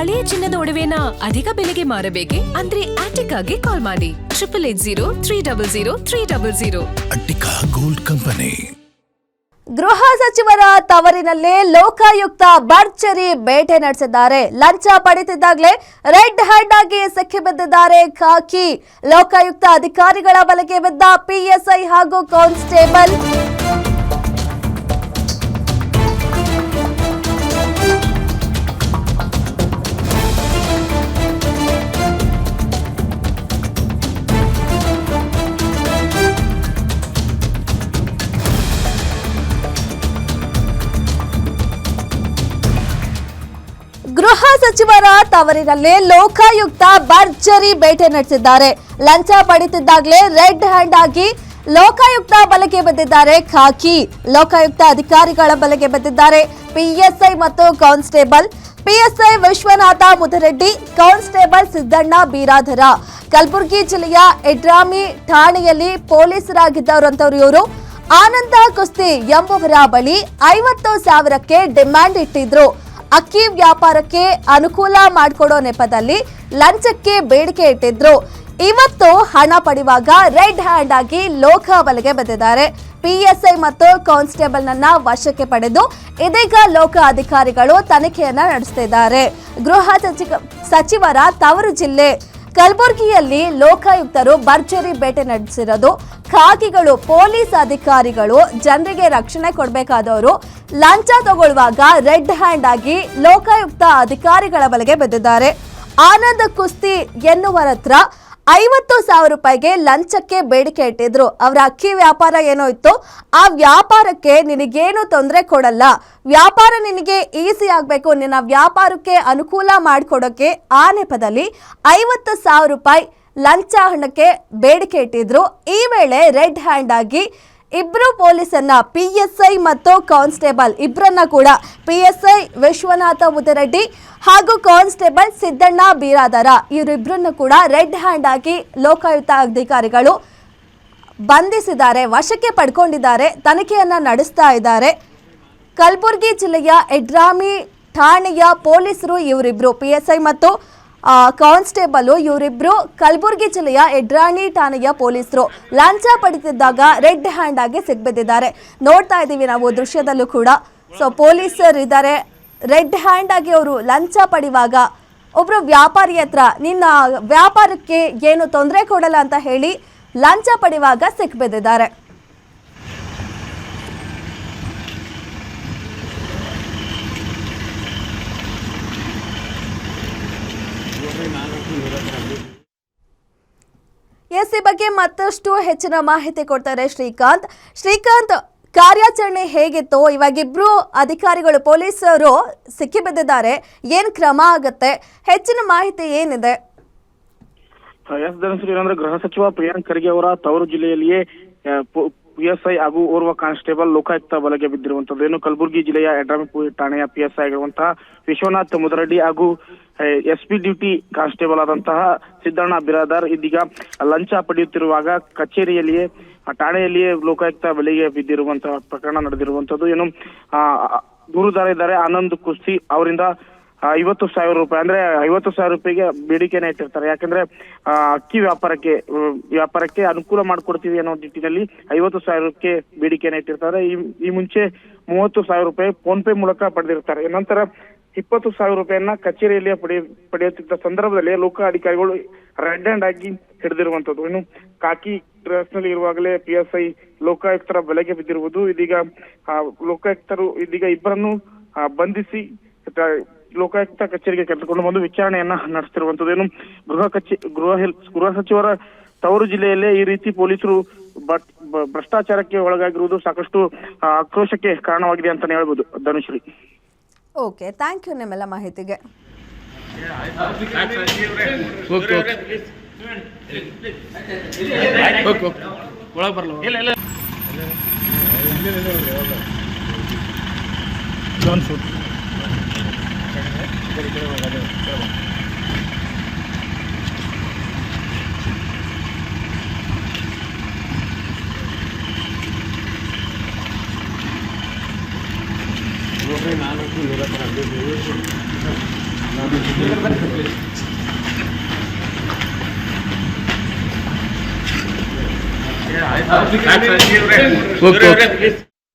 ಹಳೆಯ ಚಿನ್ನದ ಒಡವೆನ ಅಧಿಕ ಬೆಲೆಗೆ ಮಾರಬೇಕೆ? ಅಂದ್ರೆ ಆಟಿಕಾಗೆ ಕಾಲ್ ಮಾಡಿ 8880300300. Attica gold company. ಗೃಹ ಸಚಿವರ ತವರಿನಲ್ಲೇ ಲೋಕಾಯುಕ್ತ ಭರ್ಜರಿ ಬೇಟೆ ನಡೆಸಿದ್ದಾರೆ. ಲಂಚ ಪಡೆದಿದ್ದಾಗಲೇ ರೆಡ್ ಹ್ಯಾಂಡ್ ಆಗಿ ಸಿಕ್ಕಿಬಿದ್ದಿದ್ದಾರೆ ಖಾಕಿ. ಲೋಕಾಯುಕ್ತ ಅಧಿಕಾರಿಗಳ ಬಲೆಗೆ ಬಿದ್ದ ಪಿಎಸ್ಐ ಹಾಗೂ ಕಾನ್ಸ್ಟೇಬಲ್. ಗೃಹ ಸಚಿವರ ತವರಿನಲ್ಲೇ ಲೋಕಾಯುಕ್ತ ಭರ್ಜರಿ ಬೇಟೆ ನಡೆಸಿದ್ದಾರೆ. ಲಂಚ ಪಡೆದಿದ್ದಾಗಲೇ ರೆಡ್ ಹ್ಯಾಂಡ್ ಆಗಿ ಲೋಕಾಯುಕ್ತ ಬಲೆಗೆ ಬಿದ್ದಿದ್ದಾರೆ ಖಾಕಿ. ಲೋಕಾಯುಕ್ತ ಅಧಿಕಾರಿಗಳ ಬಲೆಗೆ ಬಿದ್ದಿದ್ದಾರೆ ಪಿಎಸ್ಐ ಮತ್ತು constable. PSI Vishwanath Mudareddy, constable Siddanna Biradar. Kalaburagi ಜಿಲ್ಲೆಯ ಎಡ್ರಾಮಿ ಠಾಣೆಯಲ್ಲಿ ಪೊಲೀಸರಾಗಿದ್ದವರಂತವ್ರು ಇವರು. ಆನಂದ ಕುಸ್ತಿ ಎಂಬುವರ ಬಳಿ 50,000ಕ್ಕೆ ಡಿಮ್ಯಾಂಡ್ ಇಟ್ಟಿದ್ರು. ಅಕ್ಕಿ ವ್ಯಾಪಾರಕ್ಕೆ ಅನುಕೂಲ ಮಾಡಿಕೊಡೋ ನೆಪದಲ್ಲಿ ಲಂಚಕ್ಕೆ ಬೇಡಿಕೆ ಇಟ್ಟಿದ್ರು. ಇವತ್ತು ಹಣ ಪಡೆಯುವಾಗ ರೆಡ್ ಹ್ಯಾಂಡ್ ಆಗಿ ಲೋಕ ಬಲೆಗೆ ಬಿದ್ದಿದ್ದಾರೆ. ಪಿಎಸ್ಐ ಮತ್ತು ಕಾನ್ಸ್ಟೇಬಲ್ ನನ್ನ ವಶಕ್ಕೆ ಪಡೆದು ಇದೀಗ ಲೋಕ ಅಧಿಕಾರಿಗಳು ತನಿಖೆಯನ್ನ ನಡೆಸುತ್ತಿದ್ದಾರೆ. ಗೃಹ ಸಚಿವರ ತವರು ಜಿಲ್ಲೆ ಕಲಬುರಗಿಯಲ್ಲಿ ಲೋಕಾಯುಕ್ತರು ಭರ್ಜರಿ ಬೇಟೆ ನಡೆಸಿರೋದು. ಖಾಕಿಗಳು, ಪೊಲೀಸ್ ಅಧಿಕಾರಿಗಳು ಜನರಿಗೆ ರಕ್ಷಣೆ ಕೊಡಬೇಕಾದವರು ಲಂಚ ತಗೊಳ್ಳುವಾಗ ರೆಡ್ ಹ್ಯಾಂಡ್ ಆಗಿ ಲೋಕಾಯುಕ್ತ ಅಧಿಕಾರಿಗಳ ಬಲೆಗೆ ಬಿದ್ದಿದ್ದಾರೆ. ಆನಂದ್ ಕುಸ್ತಿ ಎನ್ನುವರ ಹತ್ರ 50,000 ರೂಪಾಯಿಗೆ ಲಂಚಕ್ಕೆ ಬೇಡಿಕೆ ಇಟ್ಟಿದ್ರು. ಅವರ ಅಕ್ಕಿ ವ್ಯಾಪಾರ ಏನೋ ಇತ್ತು, ಆ ವ್ಯಾಪಾರಕ್ಕೆ ನಿನಗೇನು ತೊಂದರೆ ಕೊಡಲ್ಲ, ವ್ಯಾಪಾರ ನಿನಗೆ ಈಸಿ ಆಗಬೇಕು, ನಿನ್ನ ವ್ಯಾಪಾರಕ್ಕೆ ಅನುಕೂಲ ಮಾಡಿಕೊಡೋಕೆ ಆ ನೆಪದಲ್ಲಿ 50,000 ರೂಪಾಯಿ ಲಂಚ ಹಣಕ್ಕೆ ಬೇಡಿಕೆ ಇಟ್ಟಿದ್ರು. ಈ ವೇಳೆ ರೆಡ್ ಹ್ಯಾಂಡ್ ಆಗಿ ಇಬ್ರು ಪೊಲೀಸನ್ನ, ಪಿಎಸ್ಐ ಮತ್ತು ಕಾನ್ಸ್ಟೇಬಲ್ ಇಬ್ಬರನ್ನ ಕೂಡ, ಪಿಎಸ್ಐ ವಿಶ್ವನಾಥ ಮುದರೆಡ್ಡಿ ಹಾಗೂ ಕಾನ್ಸ್ಟೇಬಲ್ ಸಿದ್ದಣ್ಣ ಬೀರಾದರ, ಇವರಿಬ್ಬರನ್ನು ಕೂಡ ರೆಡ್ ಹ್ಯಾಂಡ್ ಆಗಿ ಲೋಕಾಯುಕ್ತ ಅಧಿಕಾರಿಗಳು ಬಂಧಿಸಿದ್ದಾರೆ, ವಶಕ್ಕೆ ಪಡ್ಕೊಂಡಿದ್ದಾರೆ, ತನಿಖೆಯನ್ನ ನಡೆಸ್ತಾ ಇದ್ದಾರೆ. ಕಲಬುರಗಿ ಜಿಲ್ಲೆಯ ಎಡ್ರಾಮಿ ಠಾಣೆಯ ಪೊಲೀಸರು ಇವರಿಬ್ರು, ಪಿಎಸ್ಐ ಮತ್ತು ಕಾನ್ಸ್ಟೇಬಲ್ ಇವರಿಬ್ರು ಕಲಬುರಗಿ ಜಿಲ್ಲೆಯ ಎಡ್ರಾಣಿ ಠಾಣೆಯ ಪೊಲೀಸರು ಲಂಚ ಪಡೆದಿದ್ದಾಗ ರೆಡ್ ಹ್ಯಾಂಡ್ ಆಗಿ ಸಿಕ್ಬಿದ್ದಿದ್ದಾರೆ. ನೋಡ್ತಾ ಇದ್ದೀವಿ ನಾವು ದೃಶ್ಯದಲ್ಲೂ ಕೂಡ. ಸೊ ಪೊಲೀಸರು ಇದ್ದಾರೆ, ರೆಡ್ ಹ್ಯಾಂಡ್ ಆಗಿ ಅವರು ಲಂಚ ಪಡೆಯುವಾಗ ಒಬ್ರು ವ್ಯಾಪಾರಿ ಹತ್ರ ನಿನ್ನ ವ್ಯಾಪಾರಕ್ಕೆ ಏನು ತೊಂದರೆ ಕೊಡಲ್ಲ ಅಂತ ಹೇಳಿ ಲಂಚ ಪಡೆಯುವಾಗ ಸಿಕ್ಬಿದ್ದಿದ್ದಾರೆ. ಎಸ್, ಈ ಬಗ್ಗೆ ಮತ್ತಷ್ಟು ಹೆಚ್ಚಿನ ಮಾಹಿತಿ ಕೊಡ್ತಾರೆ ಶ್ರೀಕಾಂತ್. ಶ್ರೀಕಾಂತ್, ಕಾರ್ಯಾಚರಣೆ ಹೇಗಿತ್ತು? ಇವಾಗ ಇಬ್ರು ಅಧಿಕಾರಿಗಳು, ಪೊಲೀಸರು ಸಿಕ್ಕಿಬಿದ್ದಿದ್ದಾರೆ, ಏನ್ ಕ್ರಮ ಆಗುತ್ತೆ? ಹೆಚ್ಚಿನ ಮಾಹಿತಿ ಏನಿದೆ? ಎಸ್ ಧನಶ್ರೀ, ಏನಂದ್ರೆ ಗೃಹ ಸಚಿವ ಪ್ರಿಯಾಂಕ್ ಖರ್ಗೆ ಅವರ ತವರು ಜಿಲ್ಲೆಯಲ್ಲಿಯೇ ಪಿಎಸ್ಐ ಹಾಗೂ ಓರ್ವ ಕಾನ್ಸ್ಟೇಬಲ್ ಲೋಕಾಯುಕ್ತ ಬಲೆಗೆ ಬಿದ್ದಿರುವಂತದ್ದು. ಏನು ಕಲಬುರಗಿ ಜಿಲ್ಲೆಯ ಎಡ್ರಾಮಿ ಠಾಣೆಯ ಪಿಎಸ್ಐ ಆಗಿರುವಂತಹ ವಿಶ್ವನಾಥ್ ಮುದರೆಡ್ಡಿ ಹಾಗೂ ಎಸ್ಪಿ ಡ್ಯೂಟಿ ಕಾನ್ಸ್ಟೇಬಲ್ ಆದಂತಹ ಸಿದ್ದಣ್ಣ ಬಿರಾದಾರ್ ಇದೀಗ ಲಂಚ ಪಡೆಯುತ್ತಿರುವಾಗ ಕಚೇರಿಯಲ್ಲಿಯೇ, ಠಾಣೆಯಲ್ಲಿಯೇ ಲೋಕಾಯುಕ್ತ ಬಲೆಗೆ ಬಿದ್ದಿರುವಂತಹ ಪ್ರಕರಣ ನಡೆದಿರುವಂತದ್ದು. ಏನು ದೂರುದಾರ ಇದ್ದಾರೆ ಆನಂದ್ ಕುಸ್ತಿ, ಅವರಿಂದ 50,000 ರೂಪಾಯಿ, ಅಂದ್ರೆ 50,000 ರೂಪಾಯಿಗೆ ಬೇಡಿಕೆನ ಇಟ್ಟಿರ್ತಾರೆ. ಯಾಕಂದ್ರೆ ಅಕ್ಕಿ ವ್ಯಾಪಾರಕ್ಕೆ ಅನುಕೂಲ ಮಾಡಿಕೊಡ್ತೀವಿ ಅನ್ನೋ ನಿಟ್ಟಿನಲ್ಲಿ 50,000ಕ್ಕೆ ಬೇಡಿಕೆನ ಇಟ್ಟಿರ್ತಾರೆ. ಈ ಮುಂಚೆ 30,000 ರೂಪಾಯಿ ಫೋನ್ ಪೇ ಮೂಲಕ ಪಡೆದಿರ್ತಾರೆ. ನಂತರ 20,000 ರೂಪಾಯಿಯನ್ನ ಕಚೇರಿಯಲ್ಲಿ ಪಡೆಯುತ್ತಿದ್ದ ಸಂದರ್ಭದಲ್ಲಿ ಲೋಕ ಅಧಿಕಾರಿಗಳು ರೆಡ್ ಹ್ಯಾಂಡ್ ಆಗಿ ಹಿಡಿದಿರುವಂತದ್ದು. ಇನ್ನು ಕಾಕಿ ಡ್ರೆಸ್ ನಲ್ಲಿ ಇರುವಾಗಲೇ ಪಿಎಸ್ಐ ಲೋಕಾಯುಕ್ತರ ಬಲೆಗೆ ಬಿದ್ದಿರುವುದು. ಲೋಕಾಯುಕ್ತರು ಇದೀಗ ಇಬ್ಬರನ್ನು ಬಂಧಿಸಿ ಲೋಕಾಯುಕ್ತ ಕಚೇರಿಗೆ ಕರೆದುಕೊಂಡು ಬಂದು ವಿಚಾರಣೆಯನ್ನ ನಡೆಸುತ್ತಿರುವಂತದ್ದು. ಏನು ಗೃಹ ಸಚಿವರ ತವರು ಜಿಲ್ಲೆಯಲ್ಲೇ ಈ ರೀತಿ ಪೊಲೀಸರು ಭ್ರಷ್ಟಾಚಾರಕ್ಕೆ ಒಳಗಾಗಿರುವುದು ಸಾಕಷ್ಟು ಆಕ್ರೋಶಕ್ಕೆ ಕಾರಣವಾಗಿದೆ ಅಂತಾನೆ ಹೇಳ್ಬೋದು ಧನುಶ್ರೀ. ಓಕೆ, ಥ್ಯಾಂಕ್ ಯು ನಿಮ್ಮೆಲ್ಲ ಮಾಹಿತಿಗೆ. ನಾನು ಓಕೆ